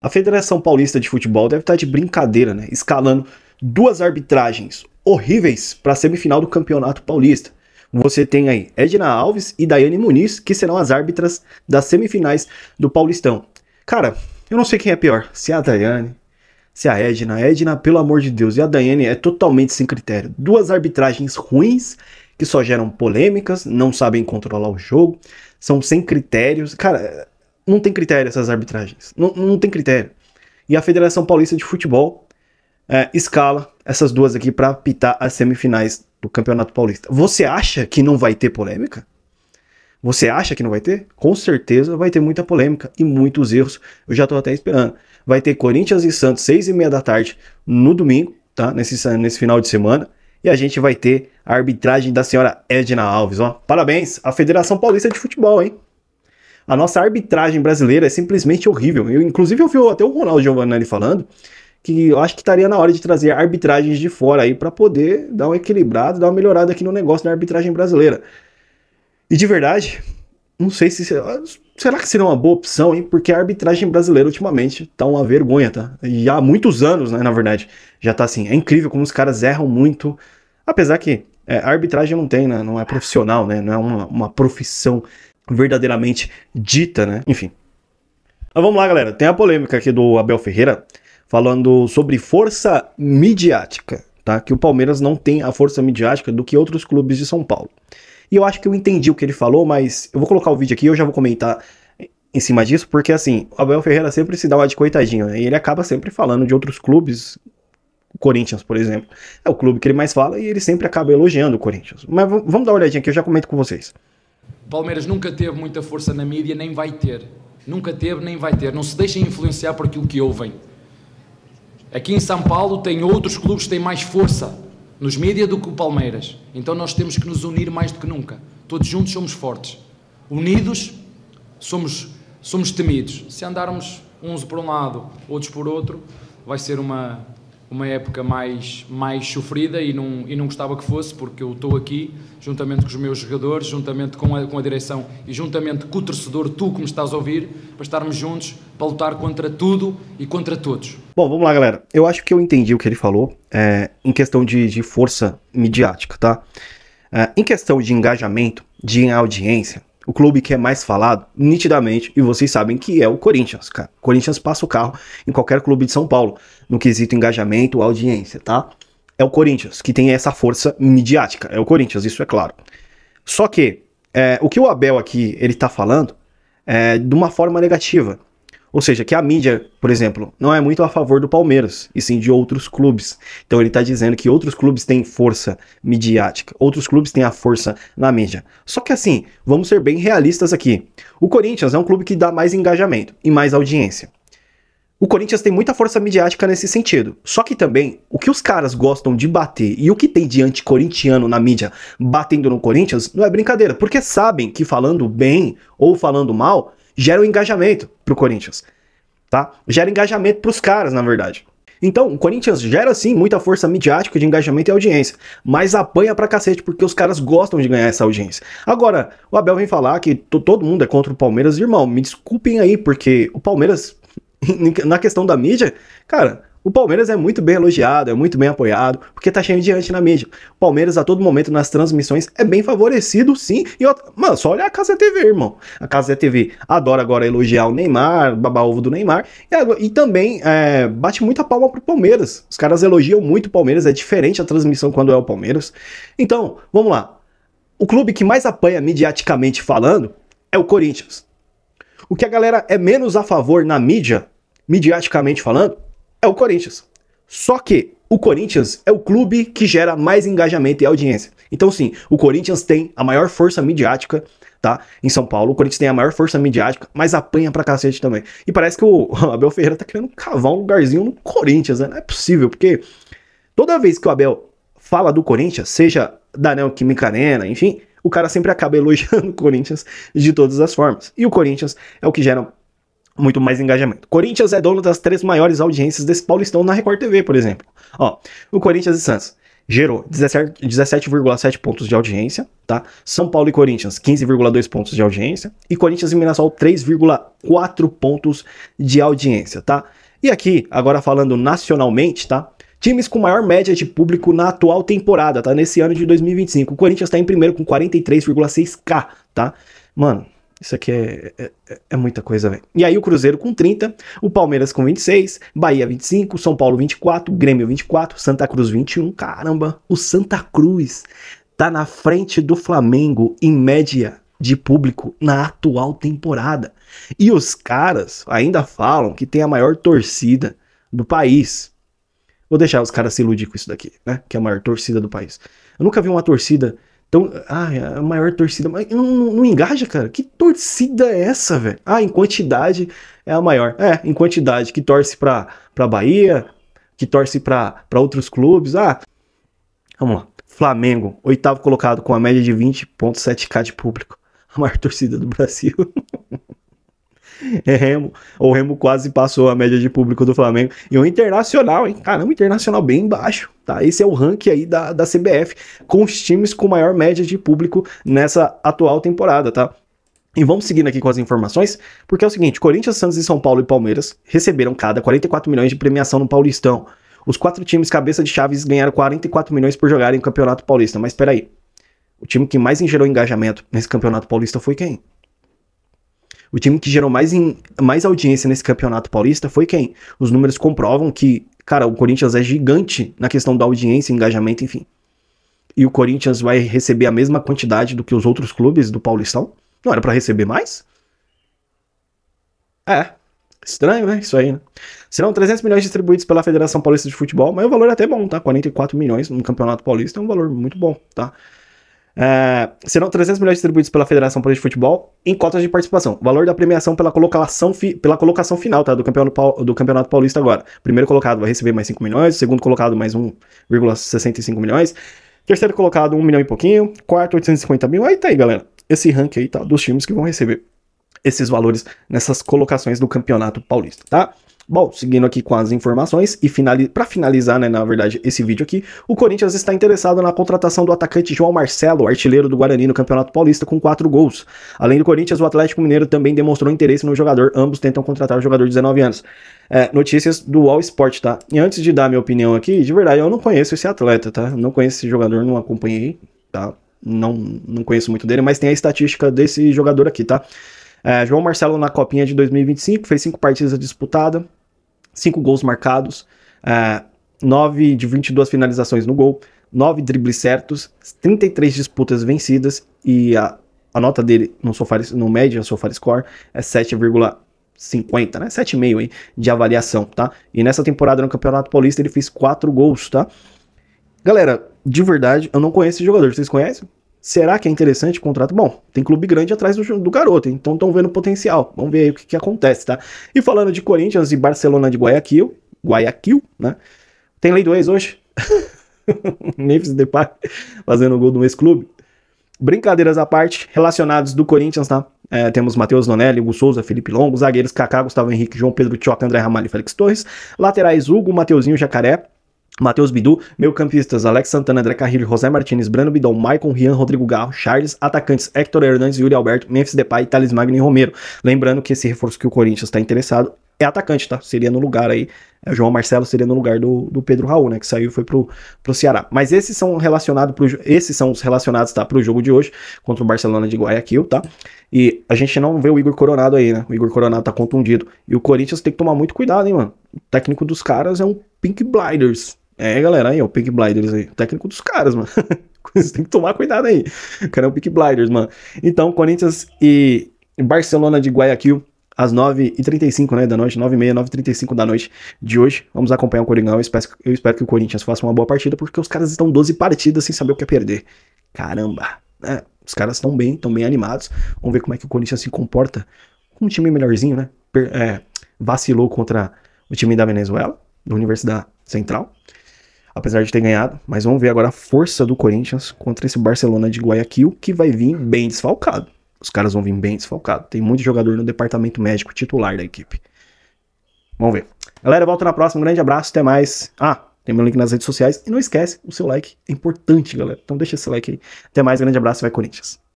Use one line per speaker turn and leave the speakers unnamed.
A Federação Paulista de Futebol deve estar de brincadeira, né? Escalando duas arbitragens horríveis para a semifinal do Campeonato Paulista. Você tem aí Edna Alves e Daiane Muniz, que serão as árbitras das semifinais do Paulistão. Cara, eu não sei quem é pior, se é a Daiane, se é a Edna. A Edna, pelo amor de Deus, e a Daiane é totalmente sem critério. Duas arbitragens ruins, que só geram polêmicas, não sabem controlar o jogo, são sem critérios. Cara, não tem critério essas arbitragens, não tem critério. E a Federação Paulista de Futebol escala essas duas aqui para apitar as semifinais do Campeonato Paulista. Você acha que não vai ter polêmica? Você acha que não vai ter? Com certeza vai ter muita polêmica e muitos erros. Eu já tô até esperando. Vai ter Corinthians e Santos 6h30 da tarde no domingo, tá? Nesse final de semana. E a gente vai ter a arbitragem da senhora Edna Alves, ó. Parabéns à Federação Paulista de Futebol, hein? A nossa arbitragem brasileira é simplesmente horrível. Inclusive eu vi até o Ronaldo Giovanelli falando que eu acho que estaria na hora de trazer arbitragens de fora aí para poder dar um equilibrado, dar uma melhorada aqui no negócio da arbitragem brasileira. E de verdade, não sei se... Será que seria uma boa opção, hein? Porque a arbitragem brasileira ultimamente tá uma vergonha, tá? Já há muitos anos, né, na verdade. Já tá assim, é incrível como os caras erram muito. Apesar que a arbitragem não tem, né? Não é profissional, né? Não é uma profissão verdadeiramente dita, né? Enfim. Mas vamos lá, galera. Tem a polêmica aqui do Abel Ferreira falando sobre força midiática, tá? Que o Palmeiras não tem a força midiática do que outros clubes de São Paulo. E eu acho que eu entendi o que ele falou, mas eu vou colocar o vídeo aqui e eu já vou comentar em cima disso, porque assim, o Abel Ferreira sempre se dá uma de coitadinho, né? E ele acaba sempre falando de outros clubes, o Corinthians, por exemplo. É o clube que ele mais fala e ele sempre acaba elogiando o Corinthians. Mas vamos dar uma olhadinha aqui, eu já comento com vocês.
O Palmeiras nunca teve muita força na mídia, nem vai ter. Nunca teve, nem vai ter. Não se deixem influenciar por aquilo que ouvem. Aqui em São Paulo tem outros clubes que têm mais força nos mídias do que o Palmeiras. Então nós temos que nos unir mais do que nunca. Todos juntos somos fortes. Unidos somos temidos. Se andarmos uns por um lado, outros por outro, vai ser uma época mais sofrida e não gostava que fosse, porque eu estou aqui, juntamente com os meus jogadores, juntamente com a direção e juntamente com o torcedor, tu que me estás a ouvir, para estarmos juntos, para lutar contra tudo e contra todos.
Bom, vamos lá, galera. Eu acho que eu entendi o que ele falou em questão de força midiática, tá? Em questão de engajamento, de audiência, o clube que é mais falado, nitidamente, e vocês sabem que é o Corinthians, cara. O Corinthians passa o carro em qualquer clube de São Paulo, no quesito engajamento, audiência, tá? É o Corinthians que tem essa força midiática, é o Corinthians, isso é claro. Só que o que o Abel aqui, ele tá falando de uma forma negativa. Ou seja, que a mídia, por exemplo, não é muito a favor do Palmeiras, e sim de outros clubes. Então ele está dizendo que outros clubes têm força midiática, outros clubes têm a força na mídia. Só que assim, vamos ser bem realistas aqui. O Corinthians é um clube que dá mais engajamento e mais audiência. O Corinthians tem muita força midiática nesse sentido. Só que também, o que os caras gostam de bater e o que tem de anti-corintiano na mídia batendo no Corinthians não é brincadeira, porque sabem que falando bem ou falando mal gera um engajamento pro Corinthians, tá? Gera engajamento pros caras, na verdade. Então, o Corinthians gera, sim, muita força midiática de engajamento e audiência, mas apanha pra cacete, porque os caras gostam de ganhar essa audiência. Agora, o Abel vem falar que todo mundo é contra o Palmeiras, irmão, me desculpem aí, porque o Palmeiras, na questão da mídia, cara, o Palmeiras é muito bem elogiado, é muito bem apoiado, porque tá cheio de gente na mídia. O Palmeiras, a todo momento, nas transmissões, é bem favorecido, sim. E, mano, só olha a Casa TV, irmão. A Casa TV adora agora elogiar o Neymar, babar ovo do Neymar, e também bate muita palma pro Palmeiras. Os caras elogiam muito o Palmeiras, é diferente a transmissão quando é o Palmeiras. Então, vamos lá. O clube que mais apanha midiaticamente falando é o Corinthians. O que a galera é menos a favor na mídia, midiaticamente falando, é o Corinthians. Só que o Corinthians é o clube que gera mais engajamento e audiência. Então sim, o Corinthians tem a maior força midiática, tá? Em São Paulo, o Corinthians tem a maior força midiática, mas apanha pra cacete também. E parece que o Abel Ferreira tá querendo cavar um lugarzinho no Corinthians, né? Não é possível, porque toda vez que o Abel fala do Corinthians, seja da Neoquímica Arena, enfim, o cara sempre acaba elogiando o Corinthians de todas as formas. E o Corinthians é o que gera muito mais engajamento. Corinthians é dono das 3 maiores audiências desse Paulistão na Record TV, por exemplo. Ó, o Corinthians e Santos gerou 17,7 pontos de audiência, tá? São Paulo e Corinthians, 15,2 pontos de audiência. E Corinthians e Mirassol, 3,4 pontos de audiência, tá? E aqui, agora falando nacionalmente, tá? Times com maior média de público na atual temporada, tá? Nesse ano de 2025. O Corinthians tá em primeiro com 43,6K, tá? Mano, isso aqui é muita coisa, velho. E aí o Cruzeiro com 30, o Palmeiras com 26, Bahia 25, São Paulo 24, Grêmio 24, Santa Cruz 21. Caramba, o Santa Cruz tá na frente do Flamengo em média de público na atual temporada. E os caras ainda falam que tem a maior torcida do país. Vou deixar os caras se iludir com isso daqui, né? Que é a maior torcida do país. Eu nunca vi uma torcida tão... é a maior torcida... Mas não engaja, cara. Que torcida é essa, velho? Em quantidade é a maior. Em quantidade. Que torce pra Bahia, que torce pra outros clubes. Vamos lá. Flamengo, 8º colocado com a média de 20,7K de público. A maior torcida do Brasil. O Remo quase passou a média de público do Flamengo. E o Internacional, hein? Caramba, o Internacional bem baixo, tá? Esse é o ranking aí da CBF, com os times com maior média de público nessa atual temporada, tá? E vamos seguindo aqui com as informações, porque é o seguinte, Corinthians, Santos e São Paulo e Palmeiras receberam cada 44 milhões de premiação no Paulistão. Os 4 times cabeça de chaves ganharam 44 milhões por jogarem no Campeonato Paulista. Mas peraí, o time que mais gerou engajamento nesse Campeonato Paulista foi quem? O time que gerou mais audiência nesse Campeonato Paulista foi quem? Os números comprovam que, cara, o Corinthians é gigante na questão da audiência, engajamento, enfim. E o Corinthians vai receber a mesma quantidade do que os outros clubes do Paulistão? Não era pra receber mais? Estranho, né? Isso aí, né? Serão 300 milhões distribuídos pela Federação Paulista de Futebol, mas o valor é até bom, tá? 44 milhões no Campeonato Paulista é um valor muito bom, tá? Serão 300 milhões distribuídos pela Federação Paulista de Futebol em cotas de participação. O valor da premiação pela colocação final, tá? Do Campeonato Paulista agora. Primeiro colocado vai receber mais 5 milhões, segundo colocado mais 1,65 milhões, terceiro colocado 1 milhão e pouquinho, quarto 850 mil, aí tá aí, galera. Esse ranking aí, tá? Dos times que vão receber esses valores nessas colocações do Campeonato Paulista, tá? Bom, seguindo aqui com as informações e para finalizar, né, na verdade, esse vídeo aqui, o Corinthians está interessado na contratação do atacante João Marcelo, artilheiro do Guarani no Campeonato Paulista, com 4 gols. Além do Corinthians, o Atlético Mineiro também demonstrou interesse no jogador, ambos tentam contratar o jogador de 19 anos. Notícias do All Sport, tá? E antes de dar minha opinião aqui, de verdade, eu não conheço esse atleta, tá? Não conheço esse jogador, não acompanhei, tá? Não conheço muito dele, mas tem a estatística desse jogador aqui, tá? João Marcelo na Copinha de 2025, fez 5 partidas disputadas, 5 gols marcados, 9 de 22 finalizações no gol, 9 dribles certos, 33 disputas vencidas e a nota dele no média SofaScore é 7,50, né? 7,5 aí de avaliação, tá? E nessa temporada no Campeonato Paulista ele fez 4 gols, tá? Galera, de verdade, eu não conheço esse jogador, vocês conhecem? Será que é interessante o contrato? Bom, tem clube grande atrás do garoto, então estão vendo potencial. Vamos ver aí o que acontece, tá? E falando de Corinthians e Barcelona de Guayaquil, né? Tem lei do ex hoje. Memphis Depay fazendo gol do ex-clube. Brincadeiras à parte, relacionados do Corinthians, tá? Temos Matheus Nonelli, Hugo Souza, Felipe Longo, zagueiros Kaká, Gustavo Henrique, João Pedro Tchoca, André Ramalho e Félix Torres, laterais Hugo, Mateuzinho, Jacaré, Matheus Bidu, meio-campistas Alex Santana, André Carrilho, José Martins, Breno Bidon, Maicon, Rian, Rodrigo Garro, Charles, atacantes Héctor Hernandes, Yuri Alberto, Memphis Depay, Thales Magno e Romero. Lembrando que esse reforço que o Corinthians está interessado é atacante, tá? Seria no lugar aí, João Marcelo seria no lugar do Pedro Raul, né? Que saiu e foi pro Ceará. Mas esses são os relacionados, tá? Pro jogo de hoje, contra o Barcelona de Guayaquil, tá? E a gente não vê o Igor Coronado aí, né? O Igor Coronado tá contundido. E o Corinthians tem que tomar muito cuidado, hein, mano? O técnico dos caras é um Pink Blinders. Galera, aí, ó, o Pink Blinders aí, o técnico dos caras, mano. Você tem que tomar cuidado aí. O cara é o Pink Blinders, mano. Então, Corinthians e Barcelona de Guayaquil, às 9h35, né, da noite, 9h30, 9h35 da noite de hoje. Vamos acompanhar o Coringão. Eu espero que o Corinthians faça uma boa partida, porque os caras estão 12 partidas sem saber o que é perder. Caramba, né? Os caras estão bem animados. Vamos ver como é que o Corinthians se comporta com um time melhorzinho, né? Vacilou contra o time da Venezuela, da Universidade Central, apesar de ter ganhado, mas vamos ver agora a força do Corinthians contra esse Barcelona de Guayaquil, que vai vir bem desfalcado. Os caras vão vir bem desfalcados. Tem muito jogador no departamento médico titular da equipe. Vamos ver. Galera, volto na próxima. Um grande abraço, até mais. Tem meu link nas redes sociais. E não esquece, o seu like é importante, galera. Então deixa esse like aí. Até mais, grande abraço e vai Corinthians.